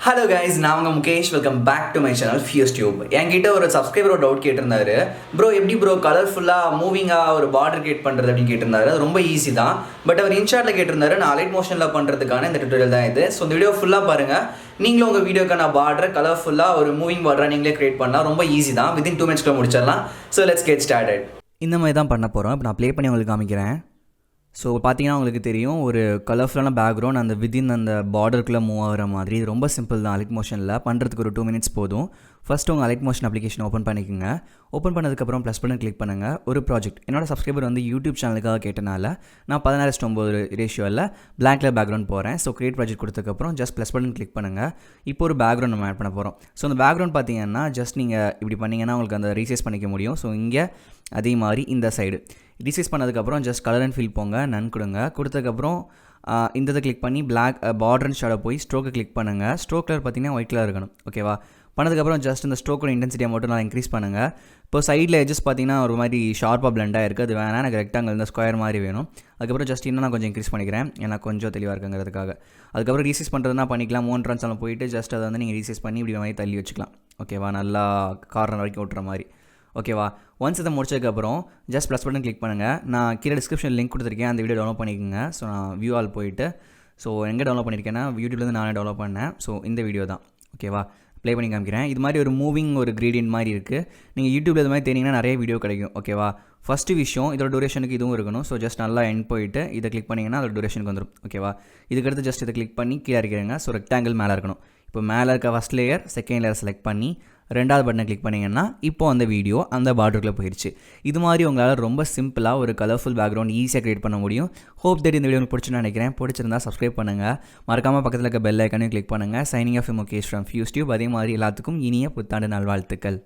Hello guys, நான் உங்கள் Mukesh. Welcome back to my channel fuse tube. என்கிட்ட ஒரு சப்ஸ்கிரைபர் டவுட் கேட்டிருந்தாரு. ப்ரோ எப்படி ப்ரோ கலர்ஃபுல்லாக மூவிங்காக ஒரு பார்டர் கிரியேட் பண்ணுறது அப்படின்னு கேட்டிருந்தாரு. அது ரொம்ப ஈஸி தான். பட் அவர் இன்ஷாட்டில் கேட்டிருந்தாரு. நான் அலைட் மோஷனில் பண்ணுறதுக்கான இந்த டுட்டோரியல் தான் இது. ஸோ இந்த வீடியோ ஃபுல்லாக பாருங்கள். நீங்களும் உங்கள் வீடியோக்கான பார்டர் கலர்ஃபுல்லாக ஒரு மூவிங் பார்டராக நீங்களே கிரியேட் பண்ணலாம். ரொம்ப ஈஸி தான். வித்தின் 2 மினிட்ஸ்க்குள்ள முடிச்சிடலாம். So let's get started. இந்த மாதிரி தான் பண்ண போகிறோம். இப்போ நான் ப்ளே பண்ணி உங்களுக்கு காமிக்கிறேன். ஸோ பார்த்தீங்கன்னா உங்களுக்கு தெரியும், ஒரு கலர்ஃபுல்லான பேக்ரவுண்ட் அந்த வித்தின் அந்த பார்டருக்குள்ளே மூவ் ஆகிற மாதிரி. இது ரொம்ப சிம்பிள் தான். அலைட் மோஷனில் பண்ணுறதுக்கு ஒரு 2 மினிட்ஸ் போதும். ஃபஸ்ட்டு உங்கள் அலைட் மோஷன் அப்ளிகேஷன் ஓப்பன் பண்ணிக்கோங்க. ஓப்பன் பண்ணதுக்கப்புறம் ப்ளஸ் பட்டன் கிளிக் பண்ணுங்கள். ஒரு ப்ராஜெக்ட் என்னோட சப்ஸ்கிரைபர் வந்து யூடியூப் சேனலுக்காக கேட்டனால நான் 16:9 ரேஷியோவில் பிளாக் கலர் பேக்ரவுண்ட் போகிறேன். ஸோ கிரியேட் ப்ராஜெக்ட் கொடுத்ததுக்கப்புறம் ஜஸ்ட் ப்ளஸ் பட்டன் கிளிக் பண்ணுங்கள். இப்போ ஒரு பேக்ரவுண்ட் நம்ம ஆட் பண்ண போகிறோம். ஸோ அந்த பேக்ரவுண்ட் பார்த்தீங்கன்னா ஜஸ்ட் நீங்கள் இப்படி பண்ணிங்கன்னா உங்களுக்கு அந்த ரீசைஸ் பண்ணிக்க முடியும். ஸோ இங்கே அதே மாதிரி இந்த சைடு ரீசைஸ் பண்ணதுக்கப்புறம் ஜஸ்ட் கலர் அண்ட் ஃபில் போங்க, நன் கொடுங்க. கொடுத்ததுக்கப்புறம் இந்த இதை கிளிக் பண்ணி பிளாக் பார்டர் அண்ட் ஷேடோ போய் ஸ்ட்ரோக்கை கிளிக் பண்ணுங்கள். ஸ்ட்ரோக் கலர் பார்த்தீங்கன்னா ஒயிட் கலர் இருக்கணும். ஓகேவா? பண்ணதுக்கப்புறம் ஜஸ்ட் இந்த ஸ்ட்ரோக்கோட இன்டென்சிட்டியை மட்டும் நான் இன்க்ரீஸ் பண்ணுங்கள். இப்போ சைடில் எஜஸ் பார்த்தீங்கன்னா ஒரு மாதிரி ஷார்ப்பாக பிளெண்டாக இருக்குது. அது வேணால் எனக்கு ரெக்டாங்கிள் இந்த ஸ்கொயர் மாதிரி வேணும். அதுக்கப்புறம் ஜஸ்ட் இன்னும் நான் கொஞ்சம் இன்க்ரீஸ் பண்ணிக்கிறேன், ஏன்னா கொஞ்சம் தெளிவாக இருக்குங்கிறதுக்காக. அதுக்கப்புறம் ரீசைஸ் பண்ணுறதுனா பண்ணிக்கலாம். 3 ட்ரான்ஸ்லாம் போயிட்டு ஜஸ்ட் அதை வந்து நீங்கள் ரீசைஸ் பண்ணி இப்படி மாதிரி தள்ளி வச்சுக்கலாம். ஓகேவா? நல்லா கார்னர் வரைக்கும் விட்டுற மாதிரி. ஓகேவா? ஒன்ஸ் இதை முடிச்சதுக்கப்புறம் ஜஸ்ட் ப்ளஸ் பட்டன் கிளிக் பண்ணுங்கள். நான் கீழே டிஸ்கிரிப்ஷன் லிங்க் கொடுத்துருக்கேன், அந்த வீடியோ டவுன்லோட் பண்ணிக்கோங்க. ஸோ நான் வியூ ஆல் போயிட்டு எங்கே டவுன்லோட் பண்ணியிருக்கேன்னா யூடியூப்லேருந்து நானே டவுன்லோட் பண்ணேன். ஸோ இந்த வீடியோ தான். ஓகேவா? ப்ளே பண்ணி காமிக்கிறேன். இது மாதிரி ஒரு மூவிங் ஒரு கிரேடியன்ட் மாதிரி இருக்குது. நீங்கள் யூடியூப்பில் இது மாதிரி தேடிங்கன்னா நிறைய வீடியோ கிடைக்கும். ஓகேவா? ஃபஸ்ட்டு விஷயம் இதோட டூரேஷனுக்கு இதுவும் இருக்கணும். ஸோ ஜஸ்ட் நல்லா எண்ட் போயிட்டு இதை கிளிக் பண்ணிங்கன்னா அதோட டூரேஷனுக்கு வந்துடும். ஓகேவா? இதுக்கடுத்து ஜஸ்ட் இதை கிளிக் பண்ணி கீழே இருக்கிறேங்க. ஸோ ரெக்டாங்கிள் மேலே இருக்கணும். இப்போ மேலே இருக்க first layer second layer select பண்ணி ரெண்டாவது பட்டனை கிளிக் பண்ணிங்கன்னா இப்போ அந்த வீடியோ அந்த பார்டருக்குள்ளே போயிடுச்சு. இது மாதிரி உங்களால் ரொம்ப சிம்பிளாக ஒரு கலர்ஃபுல் பேக்ரவுண்ட் ஈஸியாக க்ரியேட் பண்ண முடியும். ஹோப் தட் இந்த வீடியோ உங்களுக்கு பிடிச்சுன்னு நினைக்கிறேன். பிடிச்சிருந்தா சப்ஸ்கிரைப் பண்ணுங்கள். மறக்காமல் பக்கத்தில் இருக்க பெல் ஐக்கானையும் கிளிக் பண்ணுங்கள். Signing off Mukesh from fuse tube. அதே மாதிரி எல்லாத்துக்கும் இனிய புத்தாண்டு நல்வாழ்த்துக்கள்.